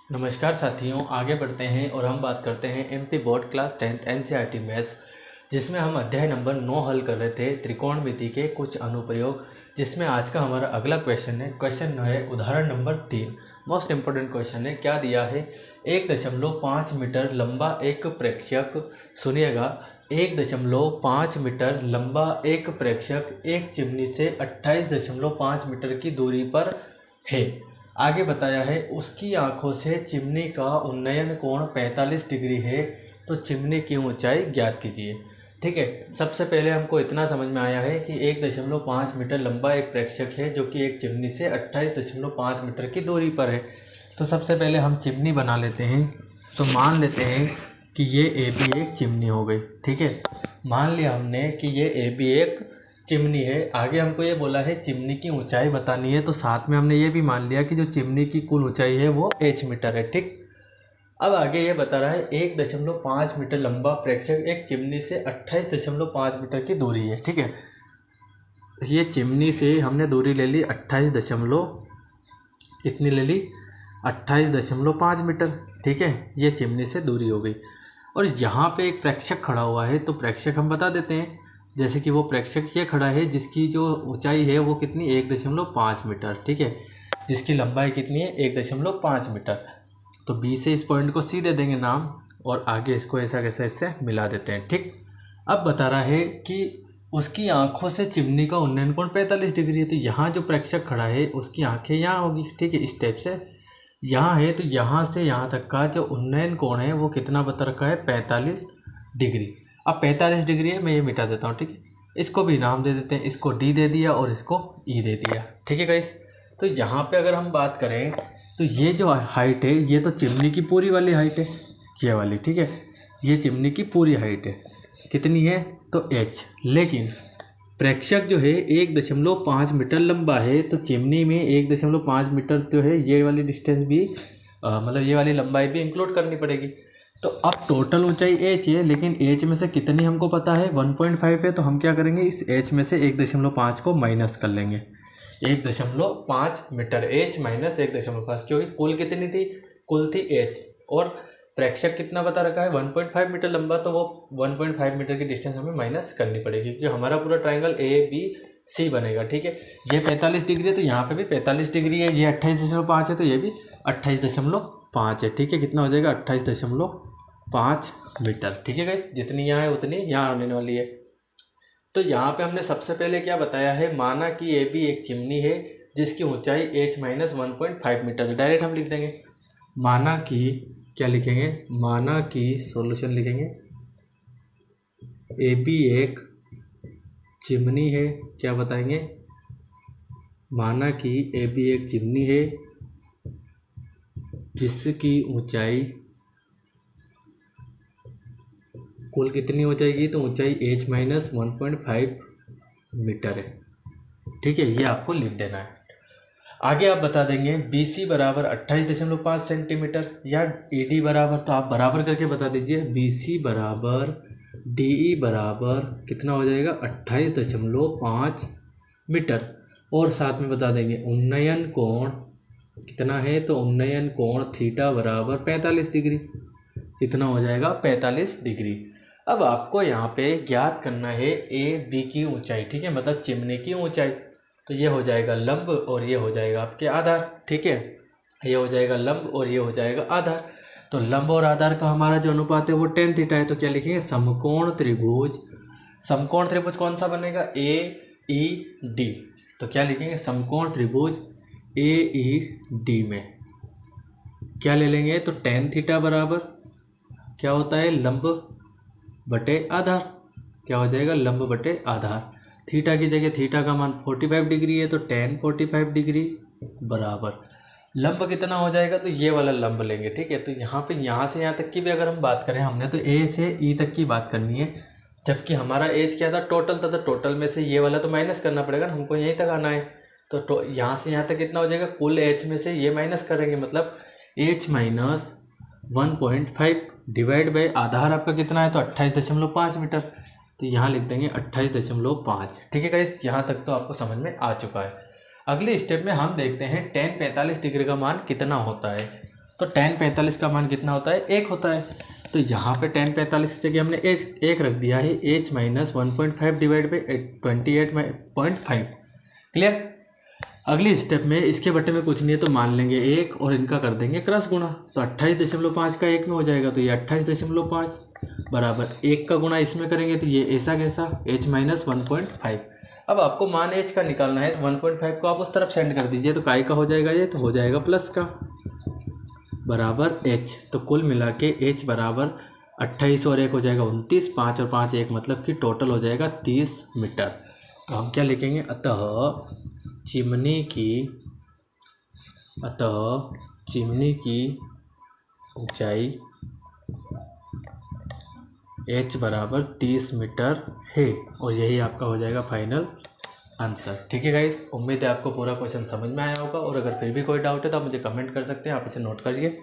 नमस्कार साथियों, आगे बढ़ते हैं और हम बात करते हैं MP board class 10th NCERT maths, जिसमें हम अध्याय नंबर 9 हल कर रहे थे त्रिकोणमिति के कुछ अनुप्रयोग। जिसमें आज का हमारा अगला क्वेश्चन है, क्वेश्चन है उदाहरण नंबर 3। मोस्ट इंपोर्टेंट क्वेश्चन है। क्या दिया है? 1.5 मीटर लंबा एक प्रेक्षक, सुनिएगा, 1.5 मीटर लंबा एक प्रेक्षक एक चिमनी से 28.5 मीटर की दूरी पर है। आगे बताया है उसकी आंखों से चिमनी का उन्नयन कोण 45 डिग्री है, तो चिमनी की ऊंचाई ज्ञात कीजिए। ठीक है, सबसे पहले हमको इतना समझ में आया है कि 1.5 मीटर लंबा एक प्रेक्षक है जो कि एक चिमनी से 28.5 मीटर की दूरी पर है। तो सबसे पहले हम चिमनी बना लेते हैं। तो मान लेते हैं कि ये ए बी एक चिमनी हो गई। ठीक है, मान लिया हमने कि ये ए बी एक चिमनी है। आगे हमको ये बोला है चिमनी की ऊंचाई बतानी है, तो साथ में हमने ये भी मान लिया कि जो चिमनी की कुल ऊंचाई है वो h मीटर है। ठीक, अब आगे ये बता रहा है 1.5 मीटर लंबा प्रेक्षक एक चिमनी से 28.5 मीटर की दूरी है। ठीक है, ये चिमनी से हमने दूरी ले ली 28.5 मीटर। ठीक है, ये चिमनी से दूरी हो गई। और यहाँ पे एक प्रेक्षक खड़ा हुआ है, तो प्रेक्षक हम बता देते हैं। जैसे कि वो प्रेक्षक ये खड़ा है जिसकी जो ऊंचाई है वो कितनी 1.5 मीटर। ठीक है, जिसकी लंबाई कितनी है 1.5 मीटर। तो बी से इस पॉइंट को सी दे देंगे नाम, और आगे इसको ऐसा कैसे इससे मिला देते हैं। ठीक, अब बता रहा है कि उसकी आंखों से चिमनी का उन्नयन कोण 45 डिग्री है। तो यहाँ जो प्रेक्षक खड़ा है उसकी आंखें यहाँ होगी। ठीक है, इस टाइप से यहाँ है, तो यहाँ से यहाँ तक का जो उन्नयन कोण है वो कितना बता रखा है 45 डिग्री। अब 45 डिग्री है, मैं ये मिटा देता हूँ। ठीक है, इसको भी नाम दे देते हैं, इसको डी दे दिया और इसको ई दे दिया। ठीक है गाइस, तो यहाँ पे अगर हम बात करें तो ये जो हाइट है ये तो चिमनी की पूरी वाली हाइट है, ये वाली। ठीक है, ये चिमनी की पूरी हाइट है, कितनी है तो h। लेकिन प्रेक्षक जो है 1.5 मीटर लंबा है, तो चिमनी में 1.5 मीटर जो है ये वाली डिस्टेंस भी मतलब ये वाली लंबाई भी इंक्लूड करनी पड़ेगी। तो अब टोटल ऊंचाई h है, लेकिन h में से कितनी हमको पता है 1.5 है। तो हम क्या करेंगे, इस h में से 1.5 को माइनस कर लेंगे। 1.5 मीटर h माइनस 1.5, क्योंकि कुल कितनी थी, कुल थी h, और प्रेक्षक कितना बता रखा है 1.5 मीटर लंबा, तो वो 1.5 मीटर की डिस्टेंस हमें माइनस करनी पड़ेगी, क्योंकि हमारा पूरा ट्राइंगल ए बी सी बनेगा। ठीक है, ये 45 डिग्री है तो यहाँ पे भी 45 डिग्री है, ये 28.5 है तो ये भी 28.5 है। ठीक है, कितना हो जाएगा 28.5 मीटर। ठीक है गाइस, जितनी यहाँ है उतनी यहाँ आने वाली है। तो यहाँ पे हमने सबसे पहले क्या बताया है, माना कि ए बी एक चिमनी है जिसकी ऊंचाई h माइनस 1.5 मीटर है। डायरेक्ट हम लिख देंगे, माना कि क्या लिखेंगे, माना कि सॉल्यूशन लिखेंगे, ए बी एक चिमनी है। क्या बताएंगे, माना कि ए बी एक चिमनी है जिसकी ऊंचाई कुल कितनी हो जाएगी, तो ऊंचाई h माइनस 1.5 मीटर है। ठीक है, ये आपको लिख देना है। आगे आप बता देंगे बी सी बराबर 28.5 सेंटीमीटर, या ए डी बराबर, तो आप बराबर करके बता दीजिए, बी सी बराबर डी ई बराबर कितना हो जाएगा 28.5 मीटर। और साथ में बता देंगे उन्नयन कोण कितना है, तो उन्नयन कोण थीटा बराबर 45 डिग्री, कितना हो जाएगा 45 डिग्री। अब आपको यहाँ पे ज्ञात करना है ए बी की ऊंचाई। ठीक है, मतलब चिमनी की ऊंचाई। तो ये हो जाएगा लंब और ये हो जाएगा आपके आधार। ठीक है, ये हो जाएगा लंब और ये हो जाएगा आधार। तो लंब और आधार का हमारा जो अनुपात है वो tan थीटा है। तो क्या लिखेंगे, समकोण त्रिभुज। समकोण त्रिभुज कौन सा बनेगा, ए ई डी। तो क्या लिखेंगे, समकोण त्रिभुज ए ई डी में क्या ले लेंगे, तो tan थीटा बराबर क्या होता है, लंब बटे आधार। क्या हो जाएगा, लंब बटे आधार। थीटा की जगह थीटा का मान 45 डिग्री है, तो tan 45 डिग्री बराबर लंब कितना हो जाएगा, तो ये वाला लंब लेंगे। ठीक है, तो यहाँ पे यहाँ से यहाँ तक की भी अगर हम बात करें, हमने तो ए से ई तक की बात करनी है, जबकि हमारा एज क्या था, टोटल था। तो टोटल में से ये वाला तो माइनस करना पड़ेगा, हमको यहीं तक आना है। तो यहाँ से यहाँ तक कितना हो जाएगा, कुल एच में से ये माइनस करेंगे, मतलब h माइनस 1.5 डिवाइड बाई आधार आपका कितना है, तो 28.5 मीटर। तो यहाँ लिख देंगे 28.5। ठीक है गाइस, यहाँ तक तो आपको समझ में आ चुका है। अगले स्टेप में हम देखते हैं tan 45 डिग्री का मान कितना होता है। तो tan 45 का मान कितना होता है, 1 होता है। तो यहाँ पे tan 45 की जगह हमने एक रख दिया है, h minus 1.5 divide by 28.5। Clear. अगली स्टेप में इसके बटे में कुछ नहीं है तो मान लेंगे 1 और इनका कर देंगे क्रॉस गुणा। तो 28.5 का 1 में हो जाएगा, तो ये 28.5 बराबर 1 का गुणा इसमें करेंगे तो ये ऐसा कैसा h माइनस 1.5। अब आपको मान h का निकालना है तो 1.5 को आप उस तरफ सेंड कर दीजिए, तो काय का हो जाएगा ये, तो हो जाएगा प्लस का बराबर h। तो कुल मिला के h बराबर 28 और 1 हो जाएगा 29, 5 और 5 1 मतलब कि टोटल हो जाएगा 30 मीटर। तो हम क्या लिखेंगे, अतः चिमनी की ऊंचाई h बराबर 30 मीटर है, और यही आपका हो जाएगा फाइनल आंसर। ठीक है गाइस, उम्मीद है आपको पूरा क्वेश्चन समझ में आया होगा, और अगर फिर भी कोई डाउट है तो आप मुझे कमेंट कर सकते हैं, आप इसे नोट करिए।